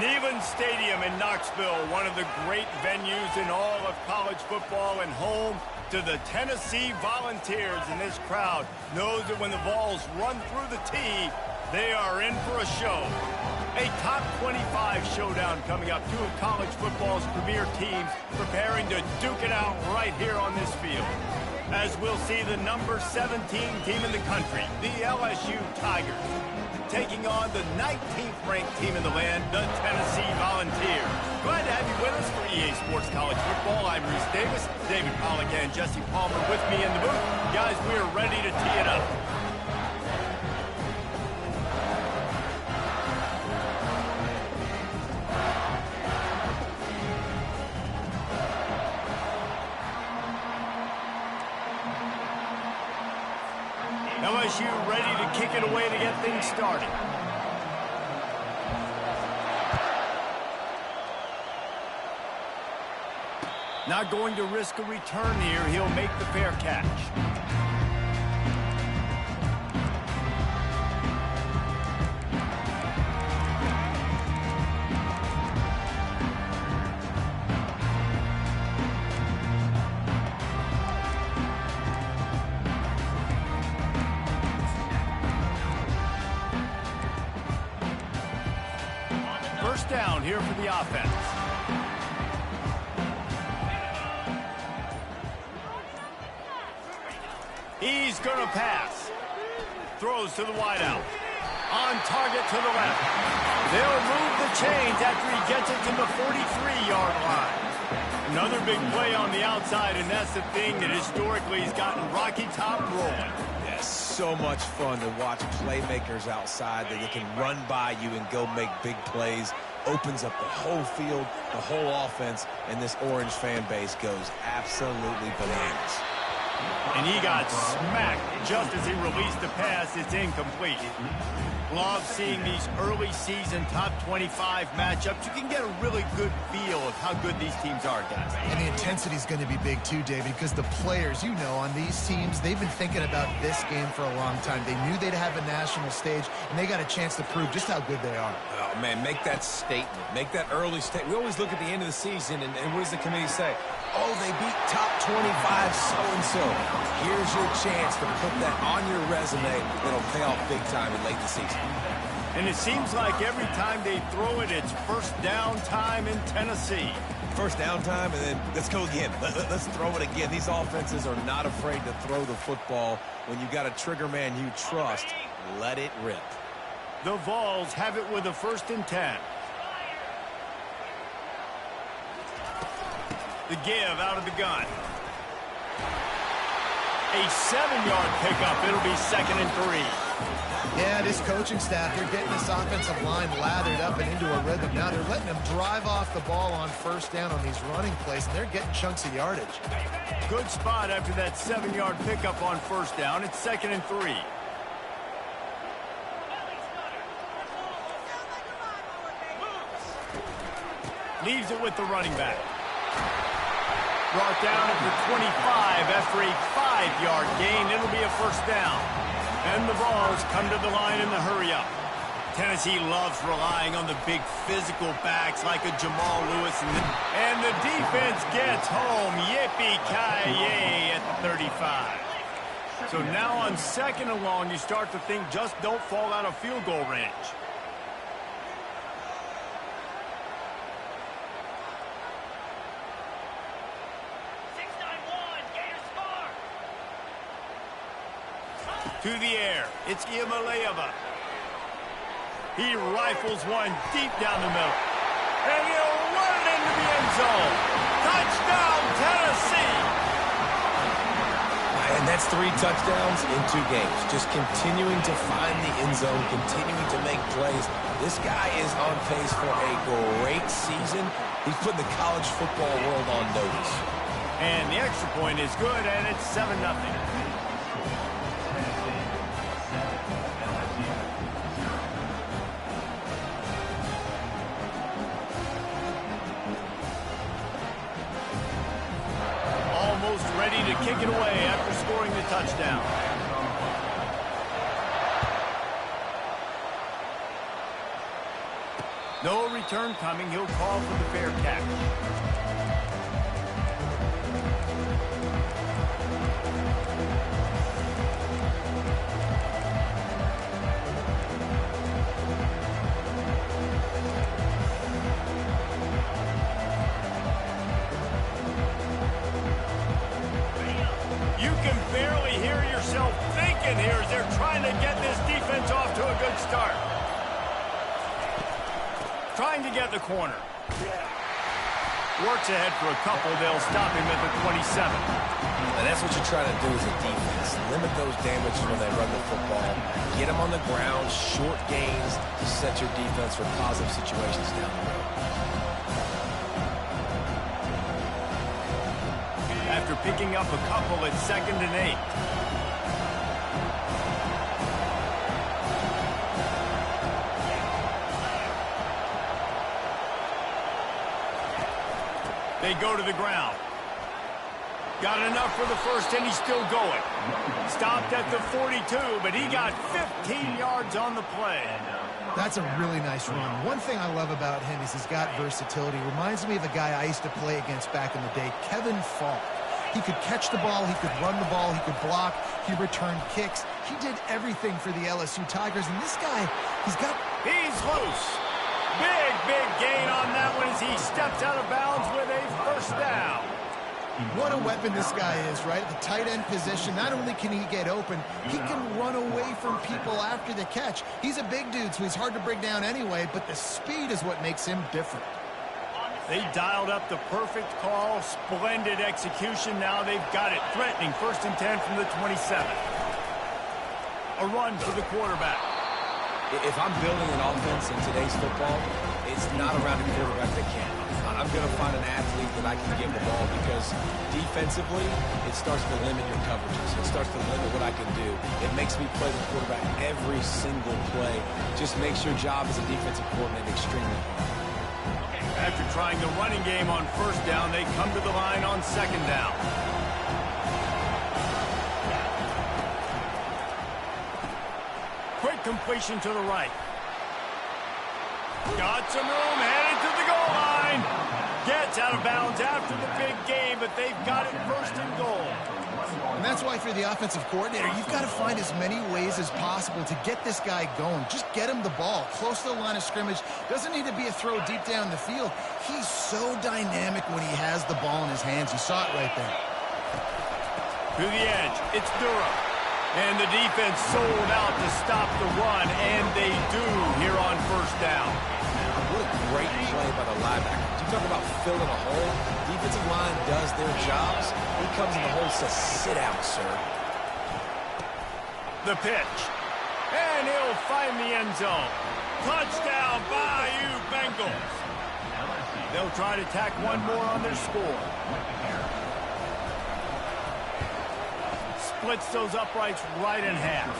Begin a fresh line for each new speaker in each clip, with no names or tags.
Neyland Stadium in Knoxville, one of the great venues in all of college football and home to the Tennessee Volunteers. And this crowd knows that when the Vols run through the tee, they are in for a show. A top 25 showdown coming up. Two of college football's premier teams preparing to duke it out right here on this field. As we'll see the number 17 team in the country, the LSU Tigers, taking on the 19th ranked team in the land, the Tennessee Volunteers. Glad to have you with us for EA Sports College Football. I'm Reese Davis, David Pollack and Jesse Palmer with me in the booth. Guys, we are ready to tee it up. LSU ready to kick it away to get things started. Not going to risk a return here. He'll make the fair catch. First down here for the offense. He's going to pass. Throws to the wideout. On target to the left. They'll move the chains after he gets it to the 43-yard line. Another big play on the outside, and that's the thing that historically has gotten Rocky Top rolling.
Yes, so much fun to watch playmakers outside that they can run by you and go make big plays. Opens up the whole field, the whole offense, and this Orange fan base goes absolutely bananas.
And he got smacked just as he released the pass. It's incomplete. Love seeing these early season top 25 matchups. You can get a really good feel of how good these teams are, guys.
And the intensity is going to be big too, David, because the players, you know, on these teams, they've been thinking about this game for a long time. They knew they'd have a national stage, and they got a chance to prove just how good they are.
Oh, man, make that statement. Make that early statement. We always look at the end of the season, and what does the committee say? Oh, they beat top 25 so-and-so. Here's your chance to put that on your resume that'll pay off big time in late in the season.
And it seems like every time they throw it, it's first down time in Tennessee.
First down time, and then let's go again. Let's throw it again. These offenses are not afraid to throw the football. When you got a trigger man you trust, let it rip.
The Vols have it with a 1st and 10. The give out of the gun. A 7-yard pickup. It'll be 2nd and 3.
Yeah, this coaching staff, they're getting this offensive line lathered up and into a rhythm. Now they're letting them drive off the ball on 1st down on these running plays, and they're getting chunks of yardage.
Good spot after that 7-yard pickup on 1st down. It's 2nd and 3. Leaves it with the running back. Brought down at the 25 after a 5-yard gain. It'll be a 1st down. And the Vols come to the line in the hurry-up. Tennessee loves relying on the big physical backs like a Jamal Lewis. And the defense gets home. Yippee-ki-yay at the 35. So now on 2nd and long, you start to think just don't fall out of field goal range. To the air, it's Iamaleava. He rifles one deep down the middle. And he'll run it into the end zone. Touchdown, Tennessee!
And that's 3 touchdowns in 2 games. Just continuing to find the end zone, continuing to make plays. This guy is on pace for a great season. He's putting the college football world on notice.
And the extra point is good, and it's 7-0. Ready to kick it away after scoring the touchdown. No return coming. He'll call for the fair catch. You can barely hear yourself thinking here as they're trying to get this defense off to a good start. Trying to get the corner. Works ahead for a couple. They'll stop him at the 27.
And that's what you try to do as a defense. Limit those damages when they run the football. Get them on the ground, short gains to set your defense for positive situations down the road.
After picking up a couple at 2nd and 8. They go to the ground. Got enough for the first, and he's still going. Stopped at the 42, but he got 15 yards on the play.
That's a really nice run. One thing I love about him is he's got versatility. Reminds me of a guy I used to play against back in the day, Kevin Falk. He could catch the ball, he could run the ball, he could block, he returned kicks. He did everything for the LSU Tigers, and this guy,
He's loose. Big gain on that one as he steps out of bounds with a first down.
What a weapon this guy is, right? The tight end position, not only can he get open, he can run away from people after the catch. He's a big dude, so he's hard to bring down anyway, but the speed is what makes him different.
They dialed up the perfect call. Splendid execution. Now they've got it. Threatening 1st and 10 from the 27. A run for the quarterback.
If I'm building an offense in today's football, it's not around a quarterback that can. I'm going to find an athlete that I can give the ball because defensively, it starts to limit your coverages. It starts to limit what I can do. It makes me play the quarterback every single play. Just makes your job as a defensive coordinator extremely hard.
After trying the running game on 1st down, they come to the line on 2nd down. Quick completion to the right. Got some room, headed to the goal line. Gets out of bounds after the big game, but they've got it 1st and goal.
And that's why for the offensive coordinator, you've got to find as many ways as possible to get this guy going. Just get him the ball close to the line of scrimmage. Doesn't need to be a throw deep down the field. He's so dynamic when he has the ball in his hands. You saw it right there.
To the edge, it's Durham. And the defense sold out to stop the run, and they do here on 1st down.
What a great play by the linebacker. You talk about filling a hole. Defensive line does their jobs. He comes in the hole and says, sit down, sir.
The pitch. And he'll find the end zone. Touchdown, Bayou Bengals. They'll try to tack one more on their score. Splits those uprights right in half.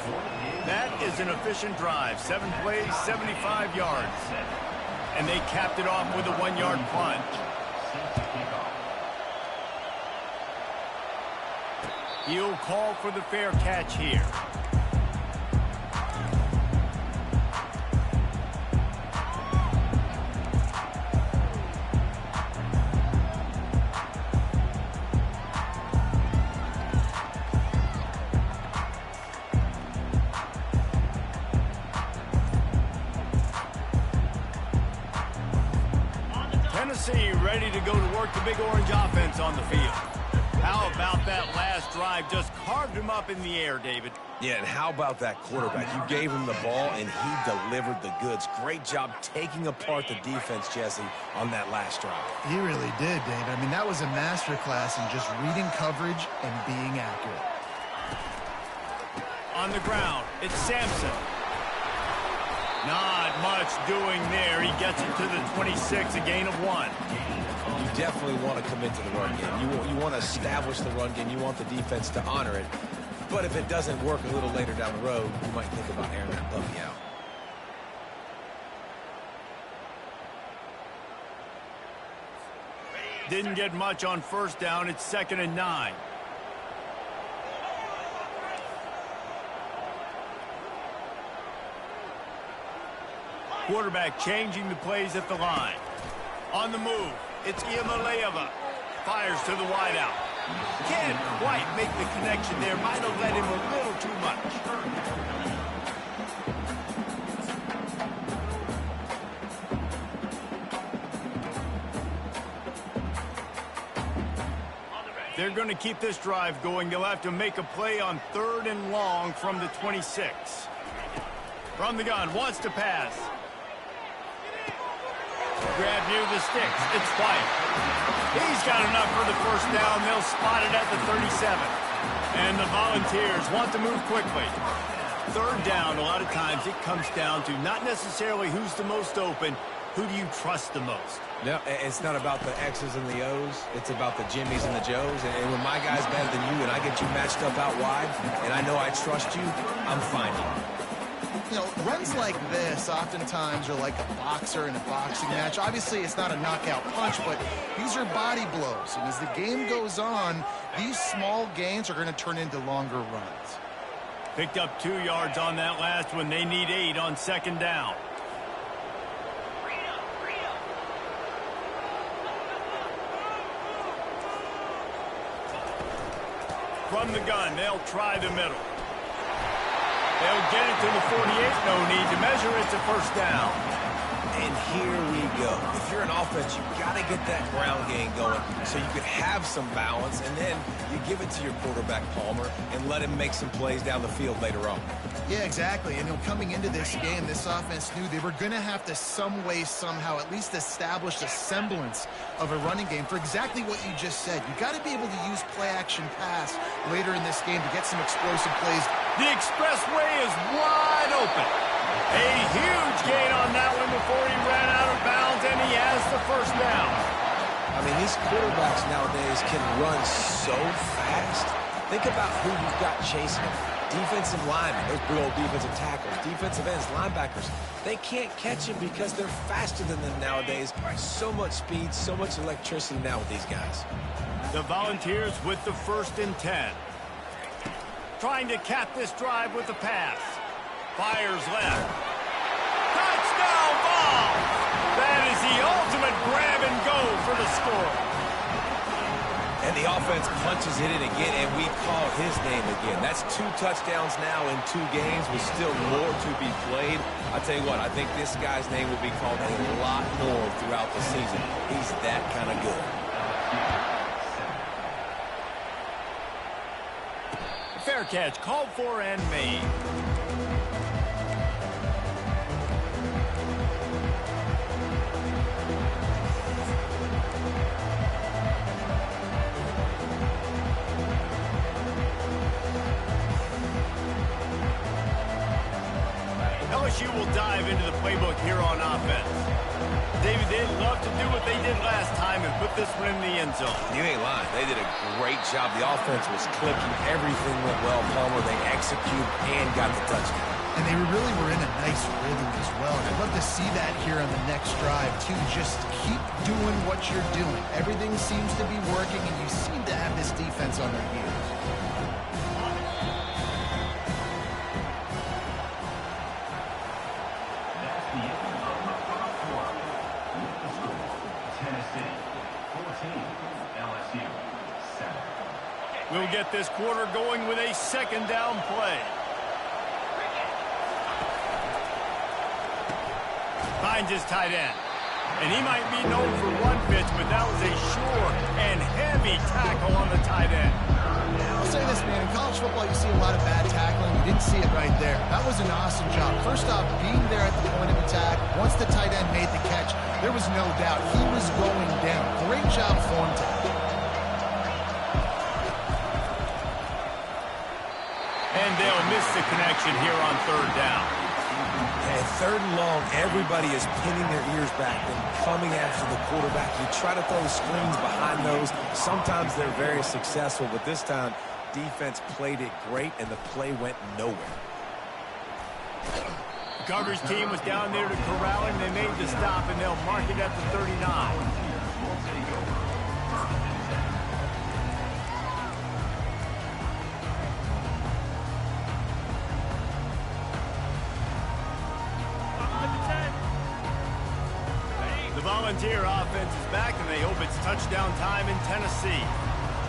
That is an efficient drive. 7 plays, 75 yards. And they capped it off with a 1-yard plunge. He'll call for the fair catch here. Tennessee ready to go to work the Big Orange offense on the field. How about that last drive? Just carved him up in the air, David.
Yeah, and how about that quarterback? You gave him the ball, and he delivered the goods. Great job taking apart the defense, Jesse, on that last drive.
He really did, David. I mean, that was a masterclass in just reading coverage and being accurate.
On the ground, it's Sampson. Not much doing there. He gets it to the 26, a gain of 1.
You definitely want to commit to the run game. You want to establish the run game. You want the defense to honor it. But if it doesn't work a little later down the road, you might think about airing that puppy out.
Didn't get much on 1st down. It's 2nd and 9. Quarterback changing the plays at the line. On the move, it's Iamaleava. Fires to the wideout. Can't quite make the connection there. Might have led him a little too much. They're going to keep this drive going. They'll have to make a play on 3rd and long from the 26. From the gun, wants to pass. Grab near the sticks. It's White. He's got enough for the first down. They'll spot it at the 37. And the Volunteers want to move quickly. 3rd down, a lot of times it comes down to not necessarily who's the most open, who do you trust the most?
No, it's not about the X's and the O's. It's about the Jimmys and the Joes. And when my guy's better than you and I get you matched up out wide and I know I trust you, I'm finding you.
You know, runs like this oftentimes are like a boxer in a boxing match. Obviously, it's not a knockout punch, but these are body blows. And as the game goes on, these small gains are going to turn into longer runs.
Picked up 2 yards on that last one. They need 8 on 2nd down. From the gun, they'll try the middle. They'll get it to the 48. No need to measure it to 1st down.
And here we go. If you're an offense, you've got to get that ground game going so you can have some balance, and then you give it to your quarterback, Palmer, and let him make some plays down the field later on.
Yeah, exactly. And coming into this game, this offense knew they were going to have to some way, somehow, at least establish a semblance of a running game for exactly what you just said. You got to be able to use play-action pass later in this game to get some explosive plays.
The expressway is wide open. A huge gain on that one before he ran out of bounds, and he has the 1st down.
I mean, these quarterbacks nowadays can run so fast. Think about who you've got chasing them. Defensive linemen, those big old defensive tackles, defensive ends, linebackers. They can't catch him because they're faster than them nowadays. So much speed, so much electricity now with these guys.
The Volunteers with the 1st and 10. Trying to cap this drive with the pass. Fires left. Touchdown ball! That is the ultimate grab and go for the score.
And the offense punches it in again, and we call his name again. That's 2 touchdowns now in 2 games with still more to be played. I tell you what, I think this guy's name will be called a lot more throughout the season. He's that kind of good.
Fair catch, called for and made. LSU will dive into the playbook here on offense. David, they'd love to do what they did last time and put this one in the end zone.
You ain't lying. They did a great job. The offense was clicking. Everything went well. Palmer, they executed and got the touchdown.
And they really were in a nice rhythm as well. And I'd love to see that here on the next drive, too. Just keep doing what you're doing. Everything seems to be working, and you seem to have this defense on their heels.
We'll get this quarter going with a 2nd down play. Finds his tight end. And he might be known for one pitch, but that was a sure and heavy tackle on the tight end.
I'll say this, man. In college football, you see a lot of bad tackling. You didn't see it right there. That was an awesome job. First off, being there at the point of attack. Once the tight end made the catch, there was no doubt he was going down. Great job for him to.
And they'll miss the connection here on 3rd down.
And 3rd and long, everybody is pinning their ears back and coming after the quarterback. You try to throw screens behind those. Sometimes they're very successful, but this time, defense played it great, and the play went nowhere.
The coverage team was down there to corral him. They made the stop, and they'll mark it at the 39. Volunteer offense is back, and they hope it's touchdown time in Tennessee.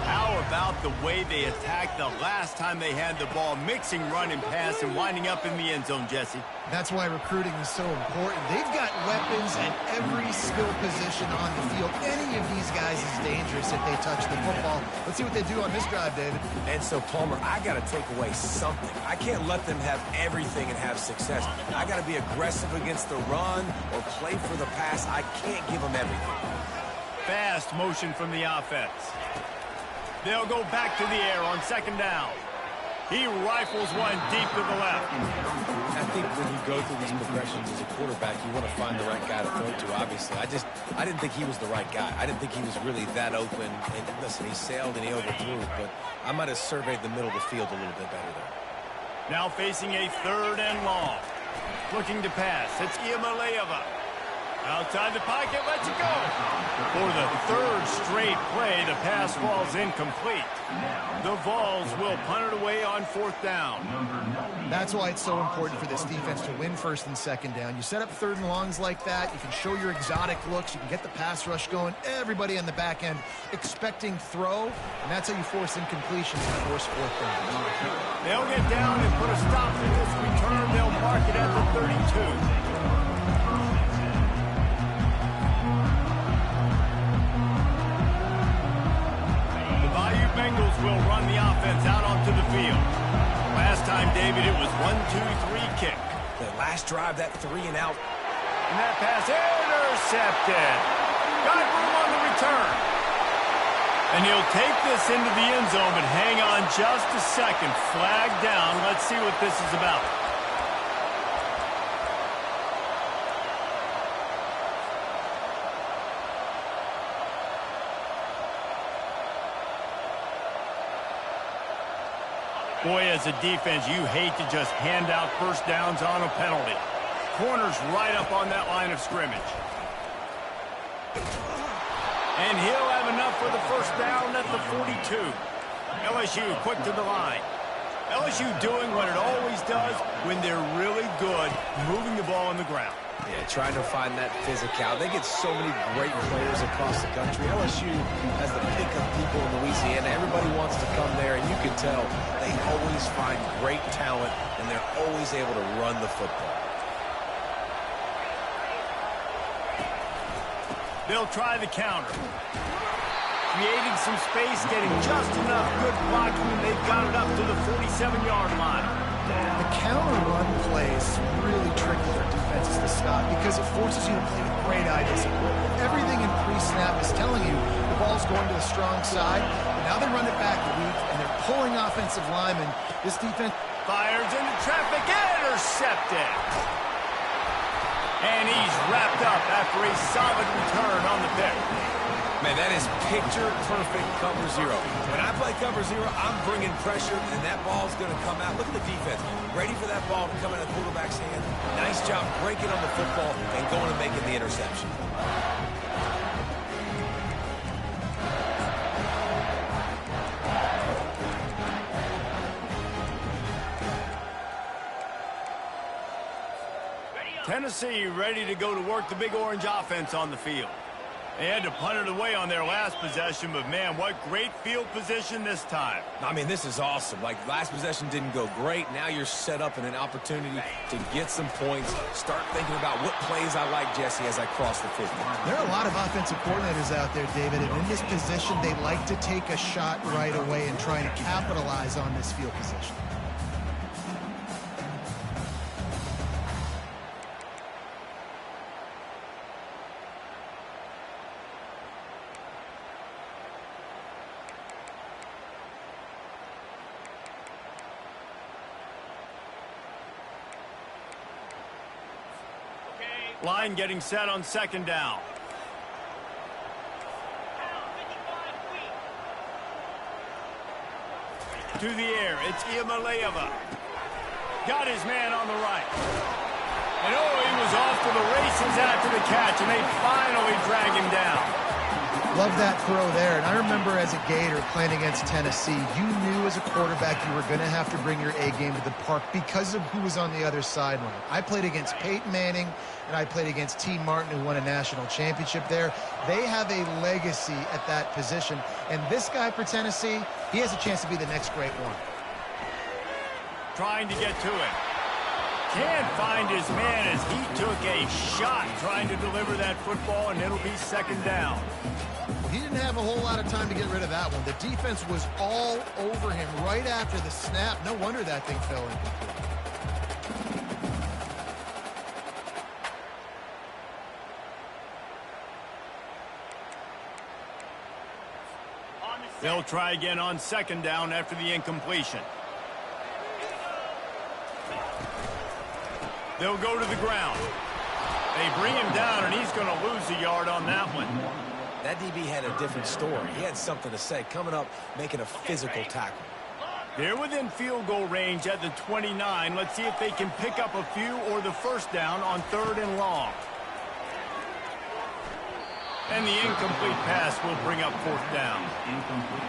How about the way they attacked the last time they had the ball, mixing run and pass and winding up in the end zone, Jesse?
That's why recruiting is so important. They've got weapons at every skill position on the field. Any of these guys is dangerous if they touch the football. Let's see what they do on this drive, David.
And so, Palmer, I got to take away something. I can't let them have everything and have success. I got to be aggressive against the run or play for the pass. I can't give them everything.
Fast motion from the offense. They'll go back to the air on second down. He rifles one deep to the left.
I think when you go through these progressions as a quarterback, you want to find the right guy to throw to, obviously. I didn't think he was the right guy. I didn't think he was really that open. And listen, he sailed and he overthrew, but I might have surveyed the middle of the field a little bit better there.
Now facing a 3rd and long. Looking to pass. It's Iamaleava. Outside the pocket, lets it go. For the 3rd straight play, the pass falls incomplete. The Vols will punt it away on 4th down.
That's why it's so important for this defense to win 1st and 2nd down. You set up 3rd and longs like that, you can show your exotic looks, you can get the pass rush going, everybody on the back end expecting throw, and that's how you force incompletions and force 4th down.
They'll get down and put a stop to this return. They'll mark it at the 32. Bengals will run the offense out onto the field. Last time, David, it was 1-2-3 kick.
The last drive, that 3 and out.
And that pass intercepted. Got room on the return. And he'll take this into the end zone, but hang on just a second. Flag down. Let's see what this is about. Boy, as a defense, you hate to just hand out first downs on a penalty. Corner's right up on that line of scrimmage. And he'll have enough for the first down at the 42. LSU quick to the line. LSU doing what it always does when they're really good, moving the ball on the ground.
Yeah, trying to find that physical. They get so many great players across the country. LSU has the pick of people in Louisiana. Everybody wants to come there, and you can tell they always find great talent, and they're always able to run the football.
They'll try the counter. Creating some space, getting just enough good blocking, and they've got it up to the 47-yard line.
The counter run plays really tricky for defenses to stop because it forces you to play with great eye discipline. Everything in pre-snap is telling you the ball's going to the strong side. Now they run it back weak, and they're pulling offensive linemen. This defense
fires into traffic, intercepted. And he's wrapped up after a solid return on the pick.
Man, that is picture-perfect cover zero. When I play cover zero, I'm bringing pressure, and that ball's going to come out. Look at the defense. Ready for that ball to come out of the quarterback's hand. Nice job breaking on the football and going and making the interception.
Tennessee ready to go to work the Big Orange offense on the field. They had to punt it away on their last possession, but, man, what great field position this time.
I mean, this is awesome. Like, last possession didn't go great. Now you're set up in an opportunity to get some points. Start thinking about what plays I like, Jesse, as I cross the 50.
There are a lot of offensive coordinators out there, David, and in this position, they like to take a shot right away and try to capitalize on this field position.
Line getting set on second down. To the air, it's Iamaleava. Got his man on the right. And oh, he was off to the races after the catch, and they finally drag him down.
Love that throw there. And I remember as a Gator playing against Tennessee, you knew as a quarterback you were going to have to bring your A game to the park because of who was on the other sideline. I played against Peyton Manning, and I played against T. Martin, who won a national championship there. They have a legacy at that position. And this guy for Tennessee, he has a chance to be the next great one.
Trying to get to it. Can't find his man as he took a shot trying to deliver that football, and it'll be second down.
He didn't have a whole lot of time to get rid of that one. The defense was all over him right after the snap. No wonder that thing fell incomplete.
They'll try again on second down after the incompletion. They'll go to the ground. They bring him down, and he's going to lose a yard on that one.
That DB had a different story. He had something to say, coming up, making a physical tackle.
They're within field goal range at the 29. Let's see if they can pick up a few or the first down on 3rd and long. And the incomplete pass will bring up 4th down.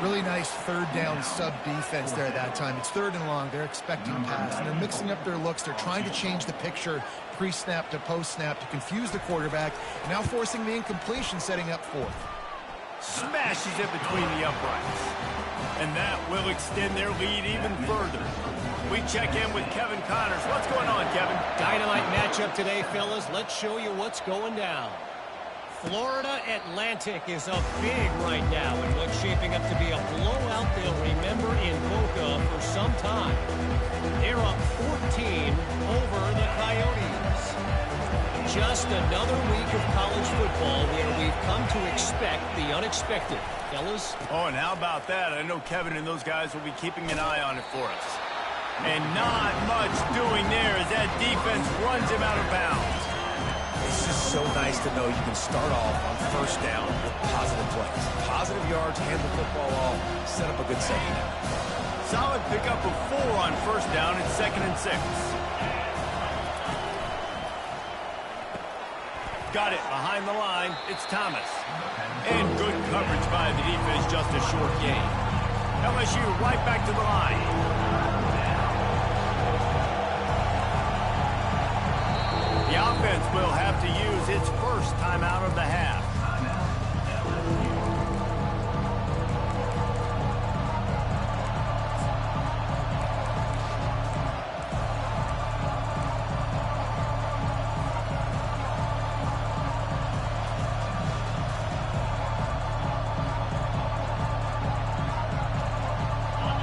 Really nice 3rd down sub-defense there at that time. It's 3rd and long. They're expecting pass, and they're mixing up their looks. They're trying to change the picture pre-snap to post-snap to confuse the quarterback, now forcing the incompletion, setting up 4th.
Smashes it between the uprights. And that will extend their lead even further. We check in with Kevin Connors. What's going on, Kevin?
Dynamite matchup today, fellas. Let's show you what's going down. Florida Atlantic is up big right now in what's shaping up to be a blowout they'll remember in Boca for some time. They're up 14 over the Coyotes. Just another week of college football where we've come to expect the unexpected. Fellas?
Oh, and how about that? I know Kevin and those guys will be keeping an eye on it for us. And not much doing there as that defense runs him out of bounds.
It's just so nice to know you can start off on first down with positive plays. Positive yards, hand the football off, set up a good second down.
Solid pickup of 4 on first down at 2nd and 6. Got it behind the line. It's Thomas. And good coverage by the defense, just a short gain. LSU right back to the line. The offense will have to use its first timeout of the half.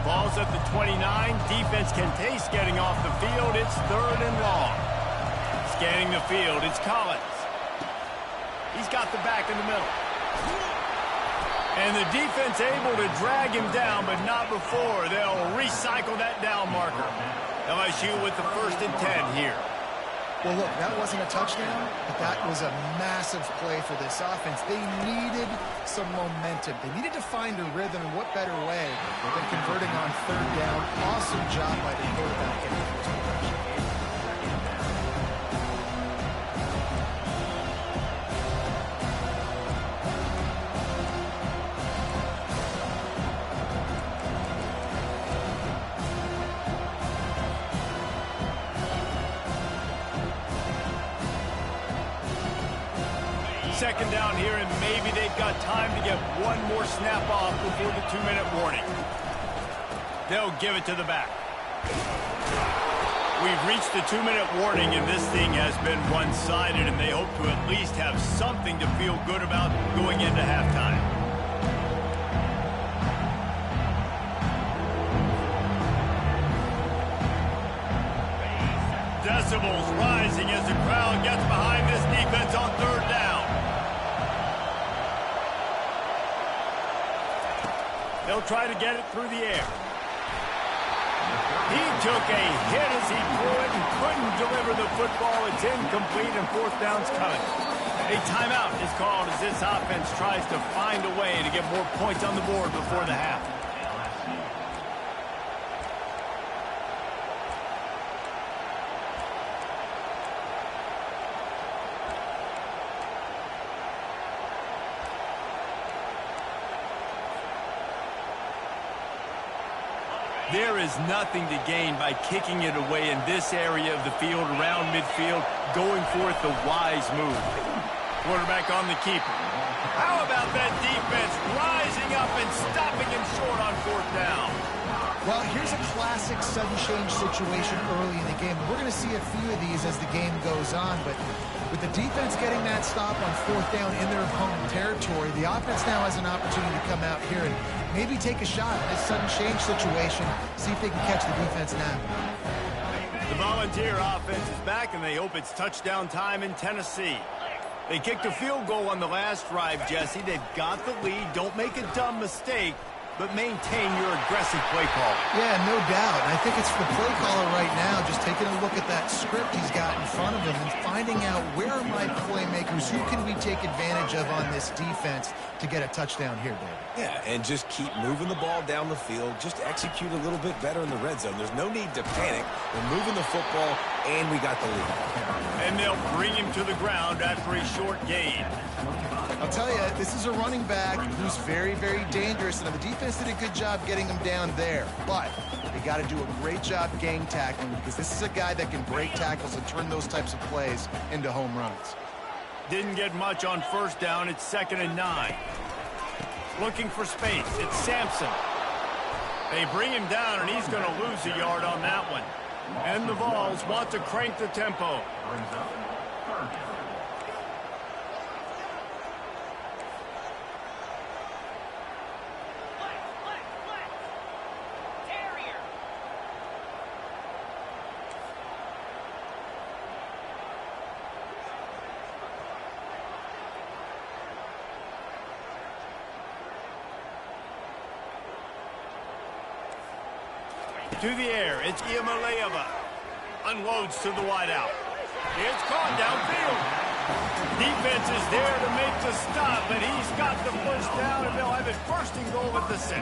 Ball's at the 29. Defense can taste getting off the field. It's 3rd and long. Scanning the field, it's Collins. He's got the back in the middle. And the defense able to drag him down, but not before. They'll recycle that down marker. LSU with the 1st and 10 here.
Well, look, that wasn't a touchdown, but that was a massive play for this offense. They needed some momentum. They needed to find a rhythm, and what better way than converting on 3rd down. Awesome job by the quarterback getting the first progression.
Second down here, and maybe they've got time to get one more snap off before the 2-minute warning. They'll give it to the back. We've reached the 2-minute warning, and this thing has been one-sided, and they hope to at least have something to feel good about going into halftime. Decibels rising as the crowd gets behind this defense on 3rd down. They'll try to get it through the air. He took a hit as he threw it and couldn't deliver the football. It's incomplete, and 4th down's coming. A timeout is called as this offense tries to find a way to get more points on the board before the half. There is nothing to gain by kicking it away in this area of the field, around midfield, going for it the wise move. Quarterback on the keeper. How about that defense rising up and stopping him short on 4th down?
Well, here's a classic sudden change situation early in the game. We're going to see a few of these as the game goes on, but with the defense getting that stop on 4th down in their home territory, the offense now has an opportunity to come out here and maybe take a shot in this sudden change situation, see if they can catch the defense now.
The Volunteer offense is back, and they hope it's touchdown time in Tennessee. They kicked a field goal on the last drive, Jesse. They've got the lead. Don't make a dumb mistake, but maintain your aggressive play call.
Yeah, no doubt. And I think it's the play caller right now just taking a look at that script he's got in front of him and finding out where are my playmakers, who can we take advantage of on this defense to get a touchdown here, David.
Yeah, and just keep moving the ball down the field. Just execute a little bit better in the red zone. There's no need to panic. We're moving the football, and we got the lead.
And they'll bring him to the ground after a short gain.
I'll tell you, this is a running back who's very, very dangerous, and the defense did a good job getting him down there. But they got to do a great job gang tackling, because this is a guy that can break tackles and turn those types of plays into home runs.
Didn't get much on 1st down. It's 2nd and 9. Looking for space. It's Sampson. They bring him down, and he's going to lose a yard on that one. And the Vols want to crank the tempo. To the air, it's Iamaleava. Unloads to the wideout. It's caught downfield. Defense is there to make the stop, but he's got the 1st down, and they'll have it 1st and goal at the 6.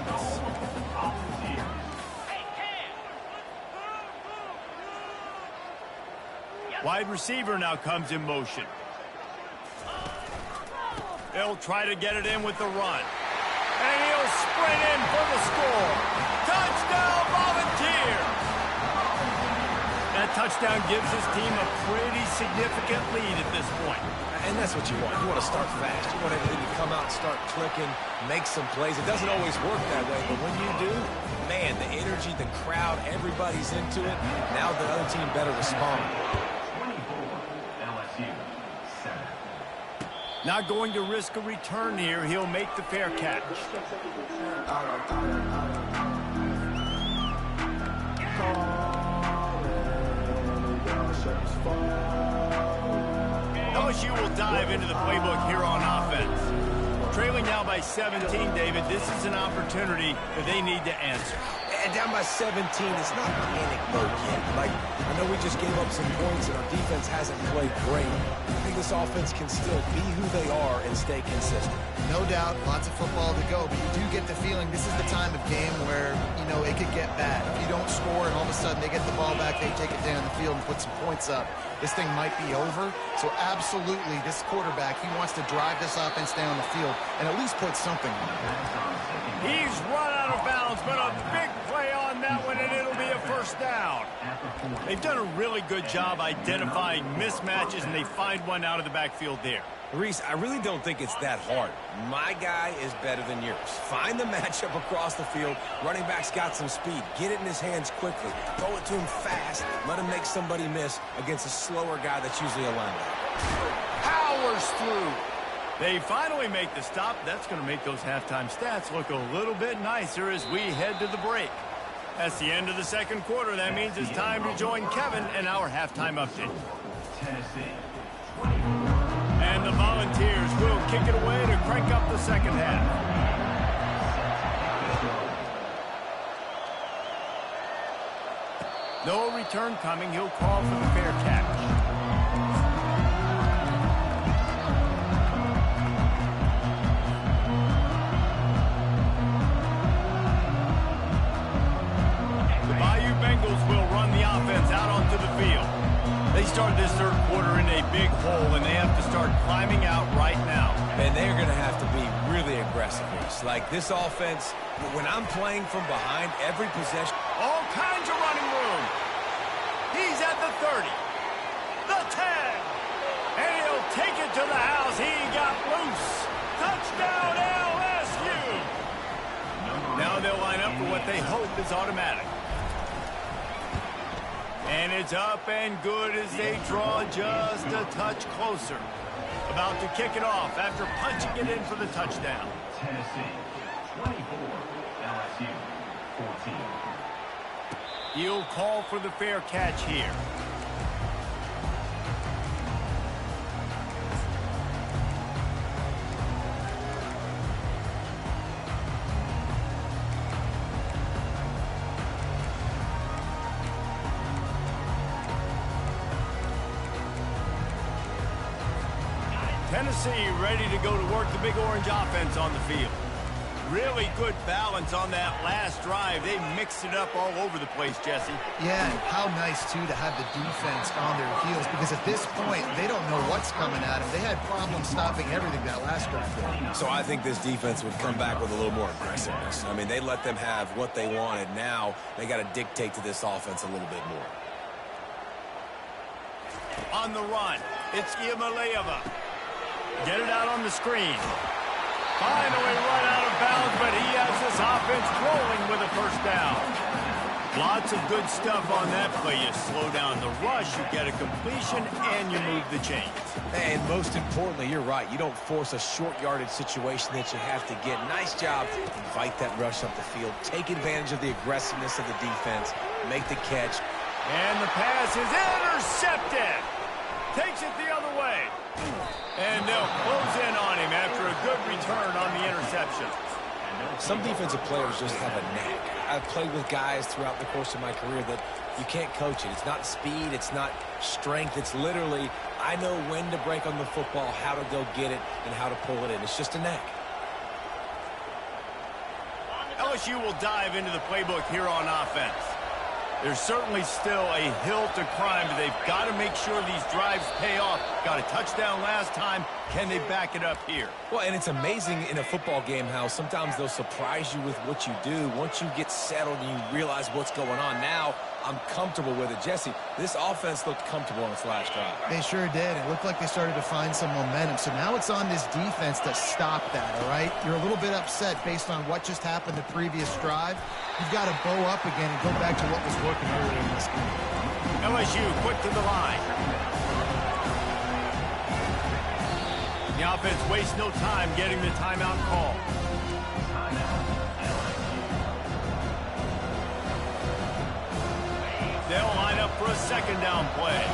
Wide receiver now comes in motion. They'll try to get it in with the run. And he'll sprint in for the score. Touchdown, Volunteer! That touchdown gives his team a pretty significant lead at this point.
And that's what you want. You want to start fast. You want everything to come out and start clicking, make some plays. It doesn't always work that way, but when you do, man, the energy, the crowd, everybody's into it. Now the other team better respond.
Not going to risk a return here. He'll make the fair catch. LSU will dive into the playbook here on offense. Trailing now by 17, David. This is an opportunity that they need to answer.
And down by 17, it's not panic mode yet. Like, I know we just gave up some points and our defense hasn't played great. I think this offense can still be who they are and stay consistent.
No doubt, lots of football to go, but you do get the feeling this is the time of game where, you know, it could get bad. If you don't score and all of a sudden they get the ball back, they take it down the field and put some points up, this thing might be over. So absolutely, this quarterback, he wants to drive this offense down the field and at least put something on it.
He's run out of bounds, but a big play on that one, and it'll be a 1st down. They've done a really good job identifying mismatches, and they find one out of the backfield there.
Reese, I really don't think it's that hard. My guy is better than yours. Find the matchup across the field. Running back's got some speed. Get it in his hands quickly. Throw it to him fast. Let him make somebody miss against a slower guy that's usually a linebacker.
Powers through. They finally make the stop. That's going to make those halftime stats look a little bit nicer as we head to the break. That's the end of the 2nd quarter. That means it's time to join Kevin and our halftime update. And the Volunteers will kick it away to crank up the 2nd half. No return coming. He'll call for the fair catch. They started this 3rd quarter in a big hole, and they have to start climbing out right now.
And they're going to have to be really aggressive. Like this offense, when I'm playing from behind every possession.
kinds of running room. He's at the 30, the 10, and he'll take it to the house. He got loose. Touchdown, LSU. Now they'll line up for what they hope is automatic. And it's up and good as they draw just a touch closer. About to kick it off after punching it in for the touchdown.
Tennessee, 24, LSU, 14.
He'll call for the fair catch here. Tennessee ready to go to work the Big Orange offense on the field. Really good balance on that last drive. They mixed it up all over the place, Jesse.
Yeah, and how nice, too, to have the defense on their heels, because at this point, they don't know what's coming at them. They had problems stopping everything that last drive.
So I think this defense would come back with a little more aggressiveness. I mean, they let them have what they wanted. Now they got to dictate to this offense a little bit more.
On the run, it's Iamaleava. Get it out on the screen. Finally run out of bounds, but he has this offense rolling with a first down. Lots of good stuff on that play. You slow down the rush, you get a completion, and you move the chains.
And most importantly, you're right. You don't force a short yardage situation that you have to get. Nice job. Invite that rush up the field. Take advantage of the aggressiveness of the defense. Make the catch.
And the pass is intercepted. Takes it the other way. And they'll close in on him after a good return on the interception.
Some defensive players just have a knack. I've played with guys throughout the course of my career that you can't coach it. It's not speed. It's not strength. It's literally, I know when to break on the football, how to go get it, and how to pull it in. It's just a knack.
LSU will dive into the playbook here on offense. There's certainly still a hill to climb, but they've got to make sure these drives pay off. Got a touchdown last time. Can they back it up here?
Well, and it's amazing in a football game how sometimes they'll surprise you with what you do. Once you get settled and you realize what's going on, now I'm comfortable with it. Jesse, this offense looked comfortable on its last drive.
They sure did. It looked like they started to find some momentum. So now it's on this defense to stop that, all right? You're a little bit upset based on what just happened the previous drive. You've got to bow up again and go back to what was working earlier in this game.
LSU quick to the line. The offense wastes no time getting the timeout call. They'll line up for a second down play.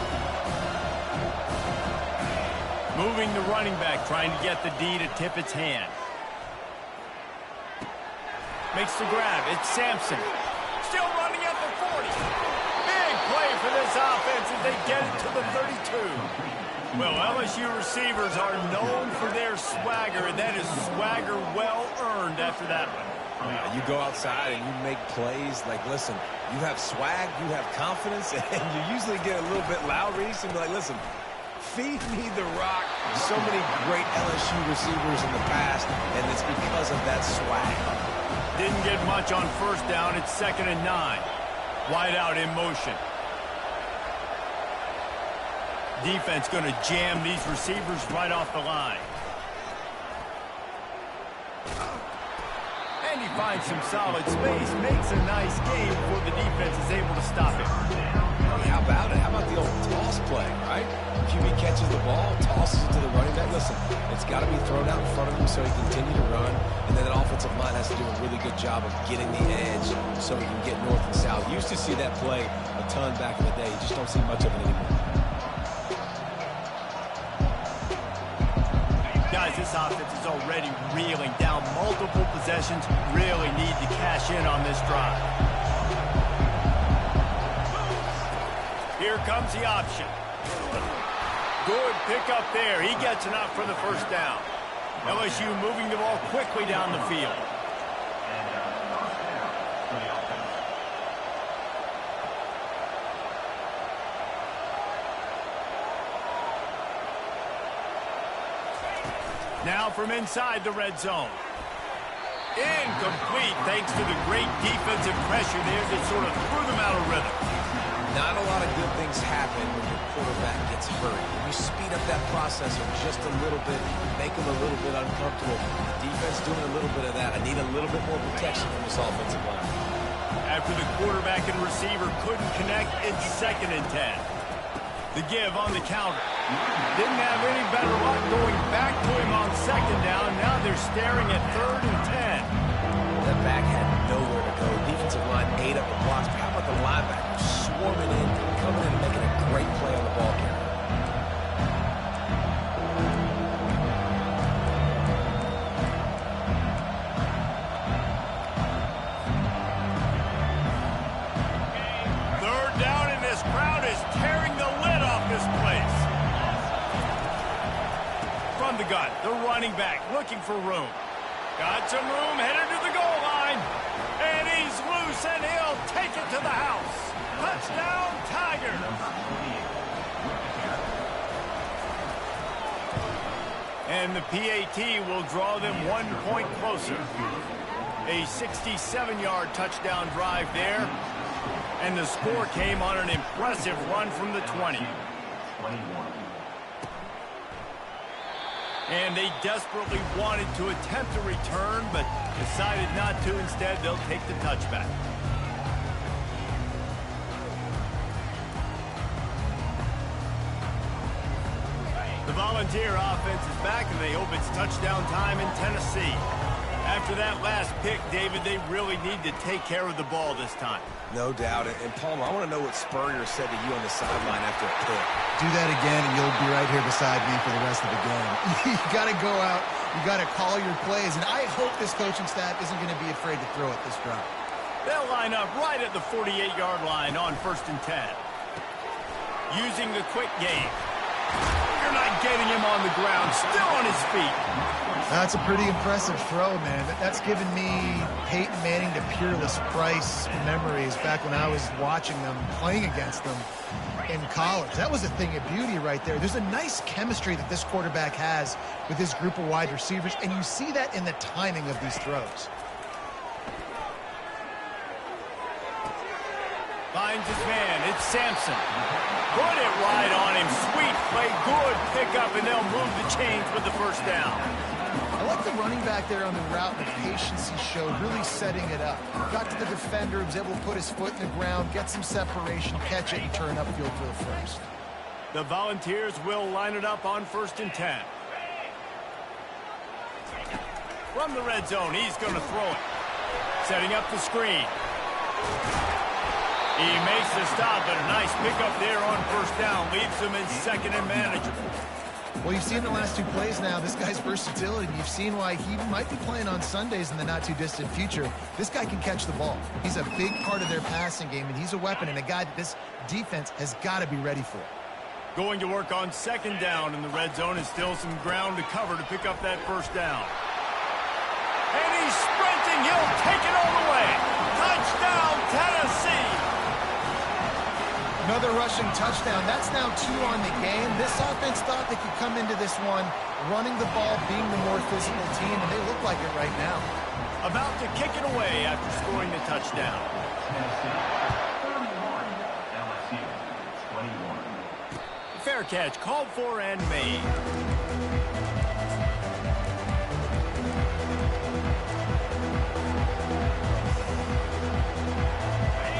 Moving the running back, trying to get the D to tip its hand. Makes the grab. It's Sampson. Still running at the 40. Big play for this offense as they get it to the 32. Well, LSU receivers are known for their swagger, and that is swagger well earned after that one.
You go outside and you make plays. Like, listen, you have swag, you have confidence, and you usually get a little bit loud. Reese and be like, listen, feed me the rock. So many great LSU receivers in the past, and it's because of that swag.
Didn't get much on first down. It's 2nd and 9. Wide out in motion. Defense going to jam these receivers right off the line. And he finds some solid space. Makes a nice game before the defense is able to stop him.
How about it? How about the old toss play, right? QB catches the ball, tosses it to the running back. Listen, it's got to be thrown out in front of him so he can continue to run. And then the offensive line has to do a really good job of getting the edge so he can get north and south. Used to see that play a ton back in the day. You just don't see much of it anymore.
Guys, this offense is already reeling down multiple possessions. Really need to cash in on this drive. Here comes the option. Good pickup there. He gets enough for the first down. LSU moving the ball quickly down the field. Now from inside the red zone. Incomplete thanks to the great defensive pressure there that sort of threw them out of rhythm.
Not a lot of good things happen when your quarterback gets hurt. When you speed up that processor just a little bit, make him a little bit uncomfortable. The defense doing a little bit of that. I need a little bit more protection from this offensive line.
After the quarterback and receiver couldn't connect, it's 2nd and 10. The give on the counter. Didn't have any better luck going back to him on 2nd down. Now they're staring at 3rd and 10.
That back had nowhere to go. Defensive line ate up the blocks. But how about the linebackers swarming in, coming in and making a great play on the ball carrier?
The gun, the running back looking for room. Got some room, headed to the goal line. And he's loose, and he'll take it to the house. Touchdown, Tigers. And the PAT will draw them 1 point closer. A 67-yard touchdown drive there. And the score came on an impressive run from the 20.
21.
And they desperately wanted to attempt a return, but decided not to. Instead, they'll take the touchback. The Volunteer offense is back, and they hope it's touchdown time in Tennessee. After that last pick, David, they really need to take care of the ball this time.
No doubt. And Palmer, I want to know what Spurrier said to you on the sideline after a pick.
Do that again, and you'll be right here beside me for the rest of the game. You got to go out. You got to call your plays, and I hope this coaching staff isn't going to be afraid to throw it this drive.
They'll line up right at the 48-yard line on 1st and 10. Using the quick game. You're not getting him on the ground, still on his feet.
That's a pretty impressive throw, man. That's given me Peyton Manning to Peerless Price memories back when I was watching them, playing against them in college. That was a thing of beauty right there. There's a nice chemistry that this quarterback has with his group of wide receivers, and you see that in the timing of these throws.
Finds his man. It's Sampson. Put it right on him. Sweet play. Good pickup, and they'll move the chains with the 1st down.
I like the running back there on the route, the patience he showed, really setting it up. Got to the defender, was able to put his foot in the ground, get some separation, catch it, and turn upfield for the 1st.
The Volunteers will line it up on 1st and 10. From the red zone, he's going to throw it. Setting up the screen. He makes the stop, but a nice pickup there on 1st down. Leaves him in 2nd and manageable.
Well, you've seen the last 2 plays now, this guy's versatility. You've seen why he might be playing on Sundays in the not-too-distant future. This guy can catch the ball. He's a big part of their passing game, and he's a weapon and a guy that this defense has got to be ready for.
Going to work on 2nd down in the red zone, and still some ground to cover to pick up that 1st down. And he's sprinting. He'll take it all the way. Touchdown, Tennessee.
Another rushing touchdown. That's now 2 on the game. This offense thought they could come into this one running the ball, being the more physical team, and they look like it right now.
About to kick it away after scoring the touchdown.
Tennessee 31. LSU 21.
Fair catch called for and made.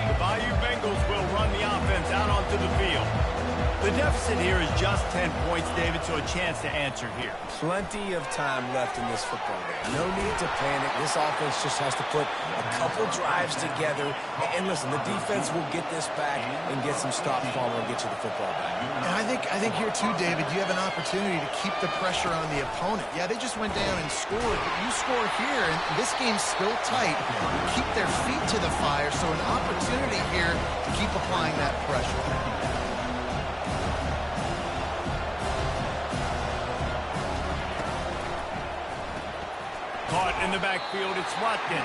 The Bayou Bengals will run the offense out onto the field. The deficit here is just 10 points, David, so a chance to answer here.
Plenty of time left in this football game. No need to panic. This offense just has to put a couple drives together. And listen, the defense will get this back and get some stop follow and get you the football back.
And I think here too, David, you have an opportunity to keep the pressure on the opponent. Yeah, they just went down and scored, but you score here, and this game's still tight. Keep their feet to the fire, so an opportunity here to keep applying that pressure.
Caught in the backfield, it's Watkins.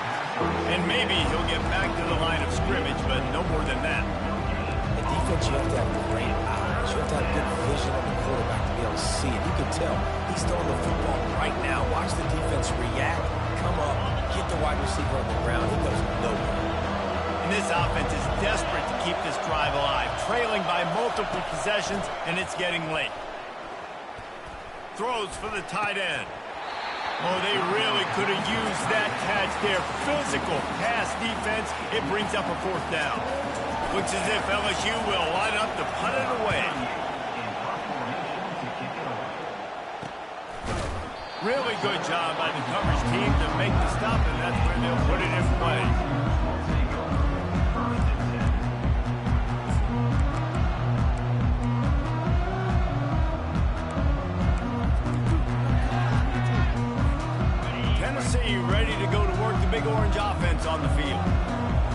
And maybe he'll get back to the line of scrimmage, but no more than that.
The defense, you have to have great eyes. You have to have good vision on the quarterback to be able to see it. You can tell he's throwing the football right now. Watch the defense react, come up, get the wide receiver on the ground, he goes nowhere.
And this offense is desperate to keep this drive alive, trailing by multiple possessions, and it's getting late. Throws for the tight end. Oh, they really could have used that catch there. Physical pass defense. It brings up a fourth down. Looks as if LSU will line up to punt it away. Really good job by the coverage team to make the stop, and that's where they'll put it in play. Tennessee ready to go to work the Big Orange offense on the field.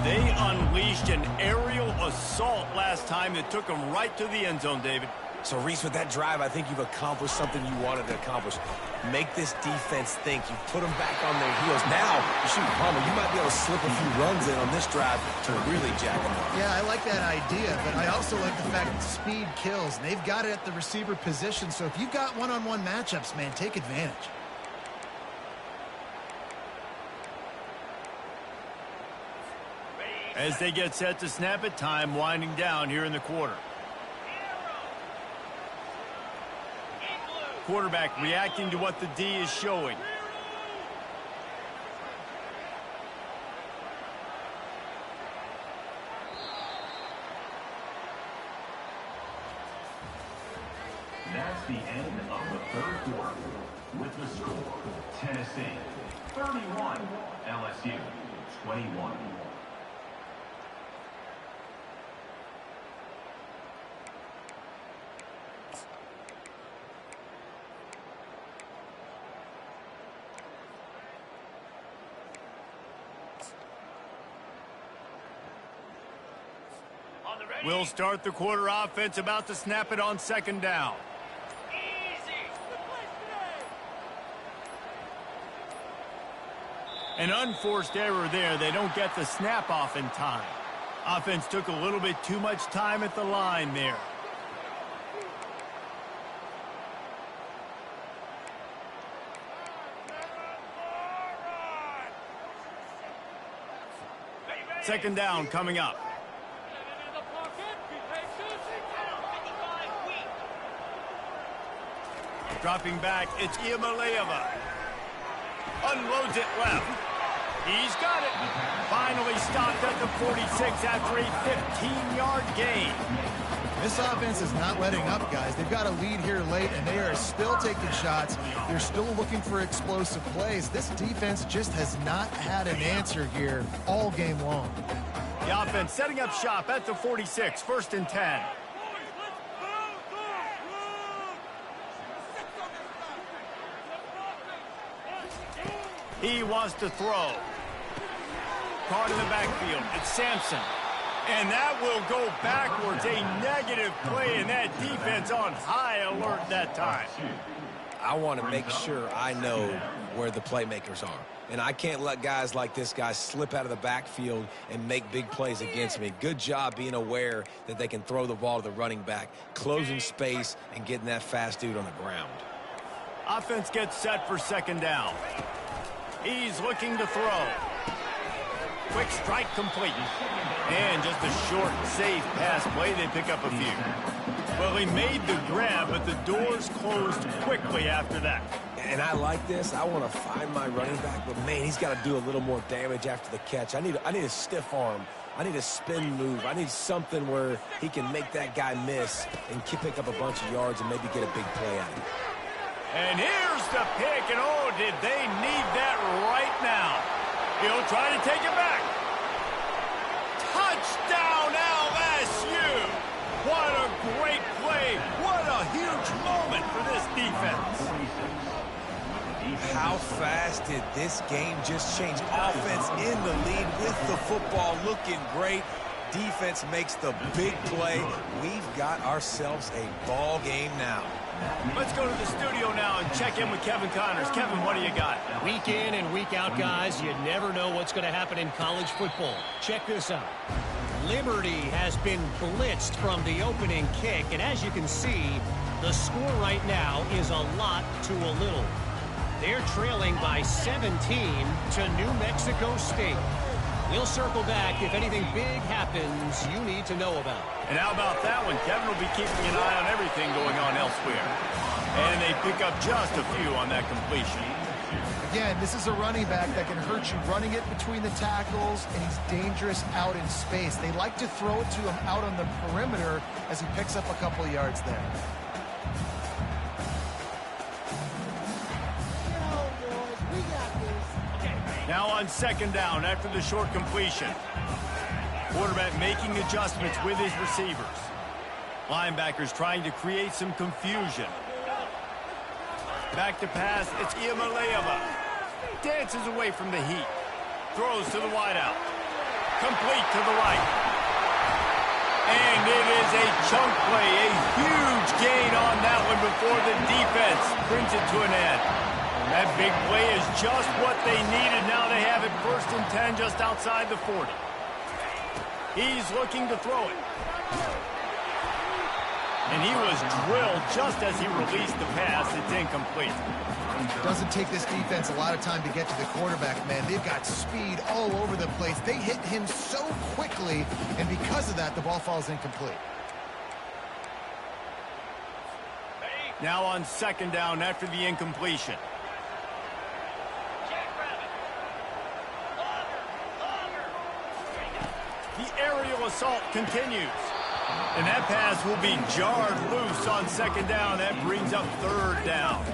They unleashed an aerial assault last time that took them right to the end zone, David.
So, Reese, with that drive, I think you've accomplished something you wanted to accomplish. Make this defense think. You put them back on their heels. Now, shoot, Palmer, you might be able to slip a few runs in on this drive to really jack them up.
Yeah, I like that idea, but I also like the fact that speed kills. And they've got it at the receiver position, so if you've got one-on-one matchups, man, take advantage.
As they get set to snap it, time winding down here in the quarter. Quarterback reacting to what the D is showing.
That's the end of the third quarter. With the score, Tennessee 31, LSU 21.
We'll start the quarter offense, about to snap it on second down. An unforced error there. They don't get the snap off in time. Offense took a little bit too much time at the line there. Second down coming up. Dropping back, it's Iamaleava. Unloads it left. He's got it. Finally stopped at the 46 after a 15-yard gain.
This offense is not letting up, guys. They've got a lead here late, and they are still taking shots. They're still looking for explosive plays. This defense just has not had an answer here all game long.
The offense setting up shop at the 46, 1st and 10. He wants to throw. Caught in the backfield. It's Sampson. And that will go backwards. A negative play, and that defense on high alert that time.
I want to make sure I know where the playmakers are. And I can't let guys like this guy slip out of the backfield and make big plays against me. Good job being aware that they can throw the ball to the running back, closing space, and getting that fast dude on the ground.
Offense gets set for second down. He's looking to throw. Quick strike complete. And just a short, safe pass play. They pick up a few. Well, he made the grab, but the doors closed quickly after that.
And I like this. I want to find my running back, but, man, he's got to do a little more damage after the catch. I need a stiff arm. I need a spin move. I need something where he can make that guy miss and pick up a bunch of yards and maybe get a big play out of it.
And here's the pick, and oh, did they need that right now. He'll try to take it back. Touchdown, LSU! What a great play. What a huge moment for this defense.
How fast did this game just change? Offense in the lead with the football, looking great. Defense makes the big play. We've got ourselves a ball game now.
Let's go to the studio now and check in with Kevin Connors. Kevin, what do you got?
Week in and week out, guys, you never know what's going to happen in college football. Check this out. Liberty has been blitzed from the opening kick, and as you can see, the score right now is a lot to a little. They're trailing by 17 to New Mexico State. We'll circle back if anything big happens you need to know about.
And how about that one? Kevin will be keeping an eye on everything going on elsewhere. And they pick up just a few on that completion.
Again, this is a running back that can hurt you running it between the tackles, and he's dangerous out in space. They like to throw it to him out on the perimeter as he picks up a couple yards there.
Now on second down after the short completion. Quarterback making adjustments with his receivers. Linebackers trying to create some confusion. Back to pass, it's Iamaleava. Dances away from the heat. Throws to the wideout. Complete to the right. And it is a chunk play, a huge gain on that one before the defense brings it to an end. That big play is just what they needed. Now they have it 1st and 10 just outside the 40. He's looking to throw it. And he was drilled just as he released the pass. It's incomplete.
Doesn't take this defense a lot of time to get to the quarterback, man. They've got speed all over the place. They hit him so quickly, and because of that, the ball falls incomplete.
Now on second down after the incompletion. The aerial assault continues. And that pass will be jarred loose on second down. That brings up third down.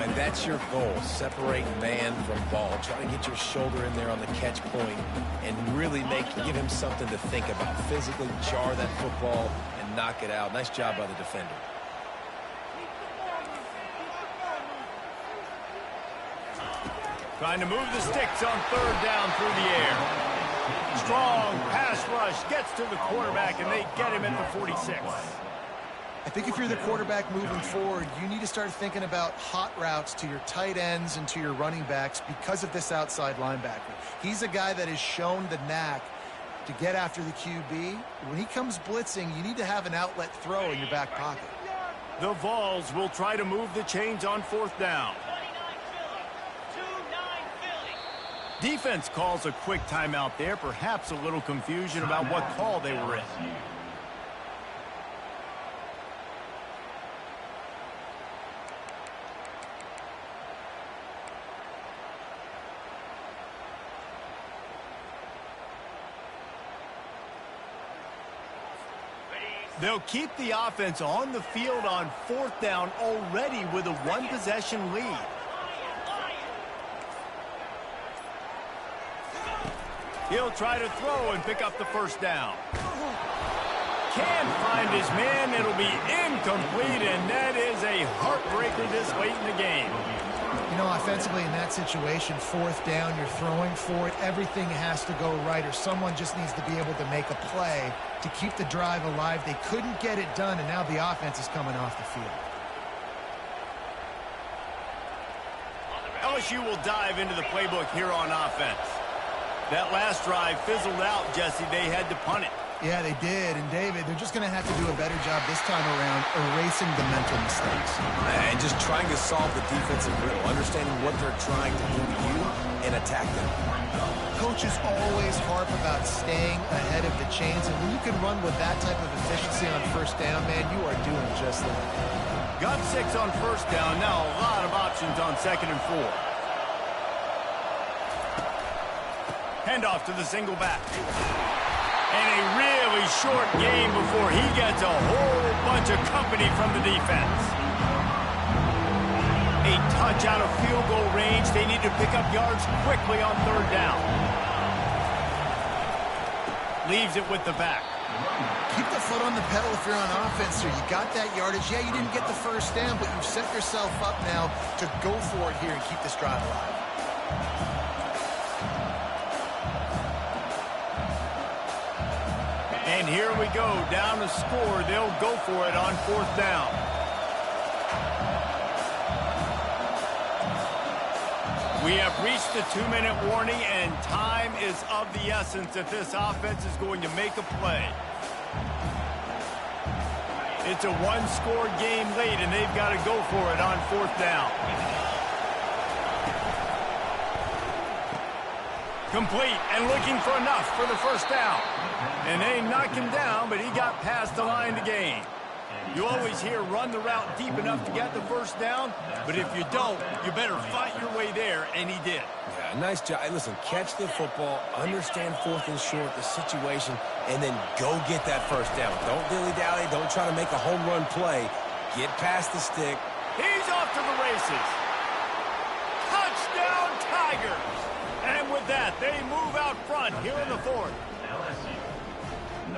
And that's your goal. Separate man from ball. Try to get your shoulder in there on the catch point and really give him something to think about. Physically jar that football and knock it out. Nice job by the defender.
Trying to move the sticks on third down through the air. Strong pass rush gets to the quarterback, and they get him at the 46.
I think if you're the quarterback moving forward, you need to start thinking about hot routes to your tight ends and to your running backs because of this outside linebacker. He's a guy that has shown the knack to get after the QB. When he comes blitzing, you need to have an outlet throw in your back pocket.
The Vols will try to move the chains on 4th down. Defense calls a quick timeout there. Perhaps a little confusion about what call they were in. They'll keep the offense on the field on 4th down already with a one-possession lead. He'll try to throw and pick up the first down. Can't find his man. It'll be incomplete, and that is a heartbreaker this late in the game.
You know, offensively in that situation, 4th down, you're throwing for it. Everything has to go right, or someone just needs to be able to make a play to keep the drive alive. They couldn't get it done, and now the offense is coming off the field.
LSU will dive into the playbook here on offense. That last drive fizzled out, Jesse. They had to punt it.
Yeah, they did. And, David, they're just going to have to do a better job this time around erasing the mental mistakes.
And just trying to solve the defensive riddle, understanding what they're trying to do to you and attack them.
Coaches always harp about staying ahead of the chains, and when you can run with that type of efficiency on 1st down, man, you are doing just that.
Got 6 on 1st down. Now a lot of options on 2nd and 4. Handoff to the single back. And a really short game before he gets a whole bunch of company from the defense. A touch out of field goal range. They need to pick up yards quickly on 3rd down. Leaves it with the back.
Keep the foot on the pedal if you're on offense here. You got that yardage. Yeah, you didn't get the 1st down, but you've set yourself up now to go for it here and keep this drive alive.
And here we go, down to score. They'll go for it on 4th down. We have reached the 2-minute warning, and time is of the essence if this offense is going to make a play. It's a one-score game late, and they've got to go for it on 4th down. Complete and looking for enough for the first down. And they knocked him down, but he got past the line to gain. You always hear run the route deep enough to get the first down, but if you don't, you better fight your way there, and he did.
Yeah, nice job. Hey, listen, catch the football, understand 4th and short, the situation, and then go get that first down. Don't dilly-dally. Don't try to make a home run play. Get past the stick.
He's off to the races. Touchdown, Tigers! And with that, they move out front here in the 4th.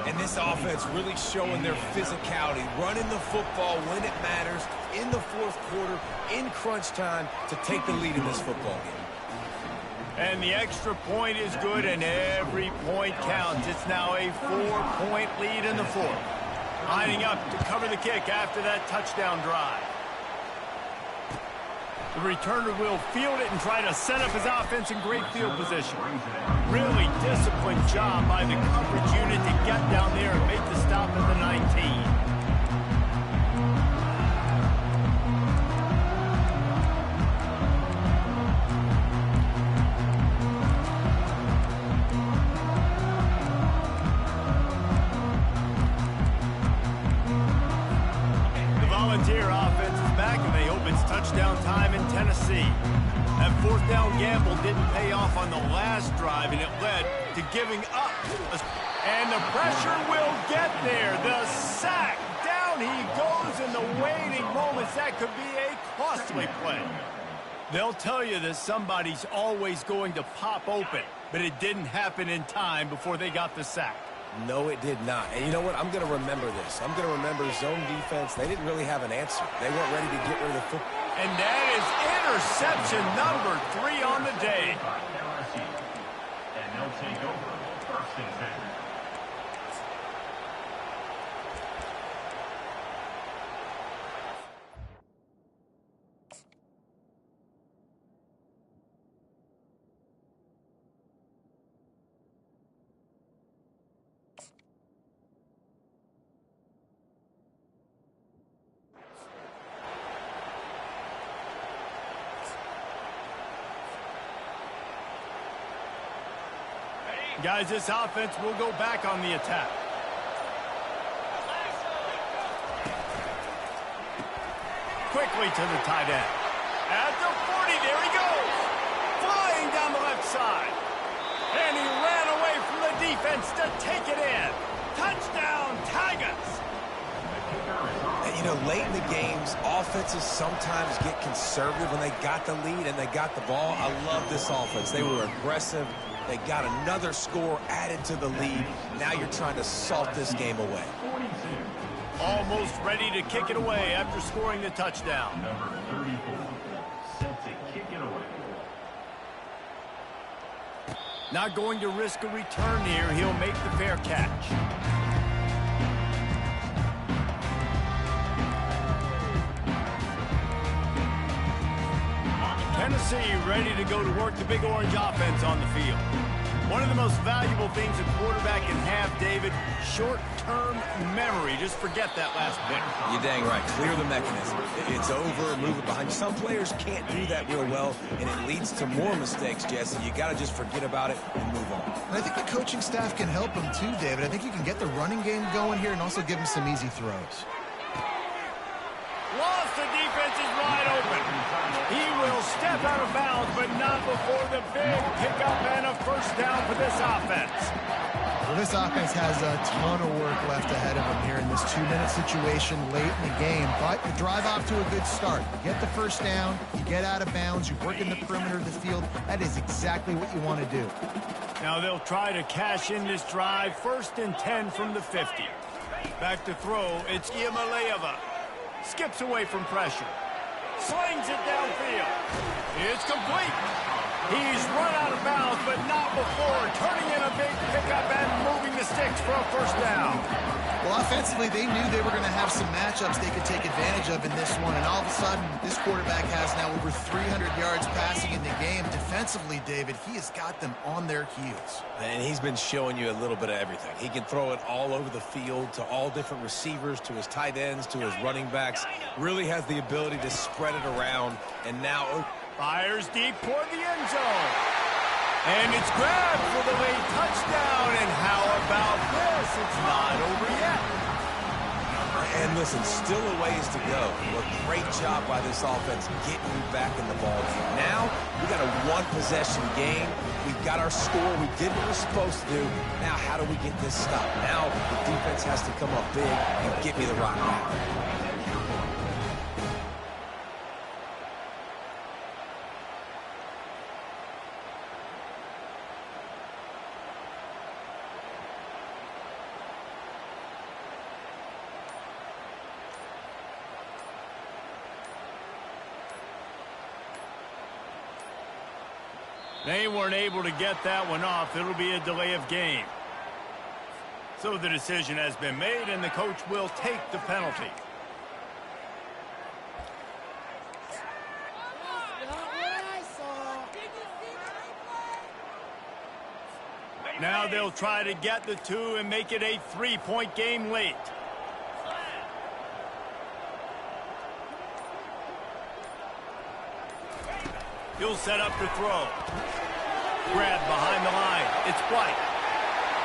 And this offense really showing their physicality, running the football when it matters, in the 4th quarter, in crunch time, to take the lead in this football game.
And the extra point is good, and every point counts. It's now a 4-point lead in the 4th. Lining up to cover the kick after that touchdown drive. The returner will field it and try to set up his offense in great field position. Really disciplined job by the coverage unit to get down there and make the stop at the 19. Volunteer offense is back, and they hope it's touchdown time in Tennessee. That 4th down gamble didn't pay off on the last drive, and it led to giving up. And the pressure will get there. The sack. Down he goes in the waiting moments. That could be a costly play. They'll tell you that somebody's always going to pop open, but it didn't happen in time before they got the sack.
No, it did not. And you know what? I'm going to remember this. I'm going to remember zone defense. They didn't really have an answer. They weren't ready to get rid of the football.
And that is interception number 3 on the day.
And they'll take over 1st and 10.
Guys, this offense will go back on the attack. Quickly to the tight end. At the 40, there he goes. Flying down the left side. And he ran away from the defense to take it in. Touchdown, Tigers.
And, you know, late in the games, offenses sometimes get conservative when they got the lead and they got the ball. I love this offense. They were aggressive. They got another score added to the lead. Now you're trying to salt this game away.
Almost ready to kick it away after scoring the touchdown.
Number 34, set to kick it away.
Not going to risk a return here. He'll make the fair catch. Tennessee ready to go to work the Big Orange offense on the field. One of the most valuable things a quarterback can have, David, short-term memory. Just forget that last pick.
You're dang right. Clear the mechanism. It's over, move it behind. Some players can't do that real well, and it leads to more mistakes, Jesse. You got to just forget about it and move on.
And I think the coaching staff can help him too, David. I think you can get the running game going here and also give him some easy throws.
Lost, the defense is wide open. He will step out of bounds, but not before the big pickup and a first down for this offense.
Well, this offense has a ton of work left ahead of them here in this 2-minute situation late in the game. But you drive off to a good start. You get the first down, you get out of bounds, you work in the perimeter of the field. That is exactly what you want to do.
Now they'll try to cash in this drive. 1st and 10 from the 50. Back to throw, it's Iamaleava. Skips away from pressure. Slings it downfield. It's complete. He's run out of bounds, but not before turning in a big pickup and moving the sticks for a first down.
Well, offensively, they knew they were going to have some matchups they could take advantage of in this one, and all of a sudden, this quarterback has now over 300 yards passing in the game. Defensively, David, he has got them on their heels.
And he's been showing you a little bit of everything. He can throw it all over the field to all different receivers, to his tight ends, to his running backs. Really has the ability to spread it around, and now
fires deep toward the end zone. And it's grabbed for the late touchdown. And how about this? It's not over yet.
And listen, still a ways to go. But great job by this offense getting you back in the ball game. Now, we got a one-possession game. We got our score. We did what we're supposed to do. Now, how do we get this stopped? Now, the defense has to come up big and get me the rock back.
They weren't able to get that one off. It'll be a delay of game. So the decision has been made, and the coach will take the penalty. Now they'll try to get the two and make it a three-point game late. He'll set up to throw. Grab behind the line. It's White.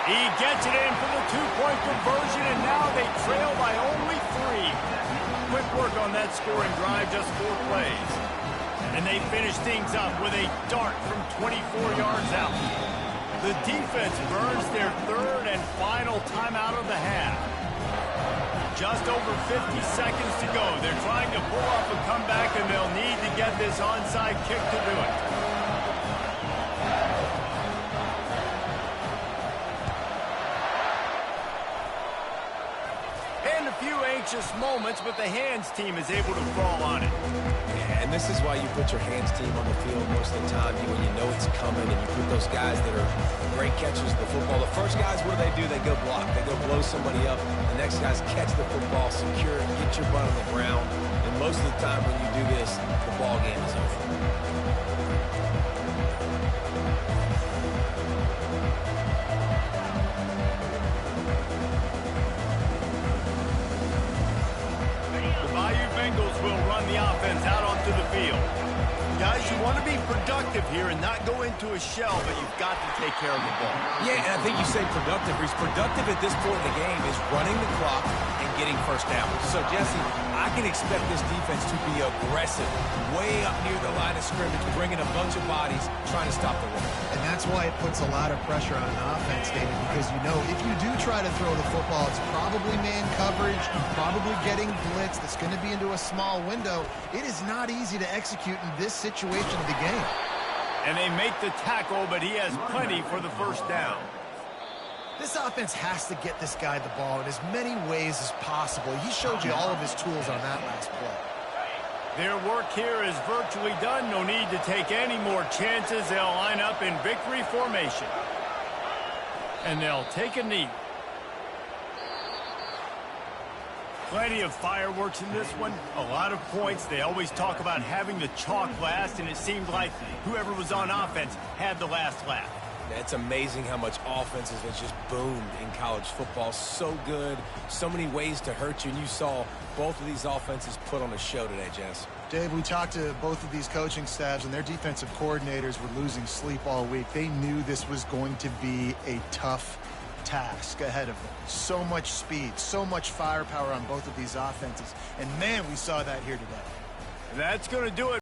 He gets it in for the two-point conversion, and now they trail by only 3. Quick work on that scoring drive, just 4 plays. And they finish things up with a dart from 24 yards out. The defense burns their third and final timeout of the half. Just over 50 seconds to go. They're trying to pull off a comeback, and they'll need to get this onside kick to do it. And a few anxious moments, but the hands team is able to fall on it.
Yeah, and this is why you put your hands team on the field most of the time when you know it's coming, and you put those guys that are great catchers of the football. The first guys, what do? They go block. They go blow somebody up. The next guys catch the football, secure it, get your butt on the ground. And most of the time when you do this, the ball game is over.
Bengals will run the offense out onto the field. Guys, you want to be productive here and not go into a shell, but you've got to take care of the ball.
Yeah, and I think you say productive. He's productive at this point in the game is running the clock and getting first down. So, Jesse, I can expect this defense to be aggressive, way up near the line of scrimmage, bringing a bunch of bodies, trying to stop the run.
And that's why it puts a lot of pressure on an offense, David, because you know if you do try to throw the football, it's probably man coverage, probably getting blitz that's going to be into a small window. It is not easy to execute in this situation of the game.
And they make the tackle, but he has plenty for the first down.
This offense has to get this guy the ball in as many ways as possible. He showed you all of his tools on that last play.
Their work here is virtually done. No need to take any more chances. They'll line up in victory formation. And they'll take a knee. Plenty of fireworks in this one. A lot of points. They always talk about having the chalk last, and it seemed like whoever was on offense had the last laugh.
It's amazing how much offenses have just boomed in college football. So good, so many ways to hurt you, and you saw both of these offenses put on a show today, Jess.
Dave, we talked to both of these coaching staffs, and their defensive coordinators were losing sleep all week. They knew this was going to be a tough task ahead of them. So much speed, so much firepower on both of these offenses. And, man, we saw that here today.
That's going to do it.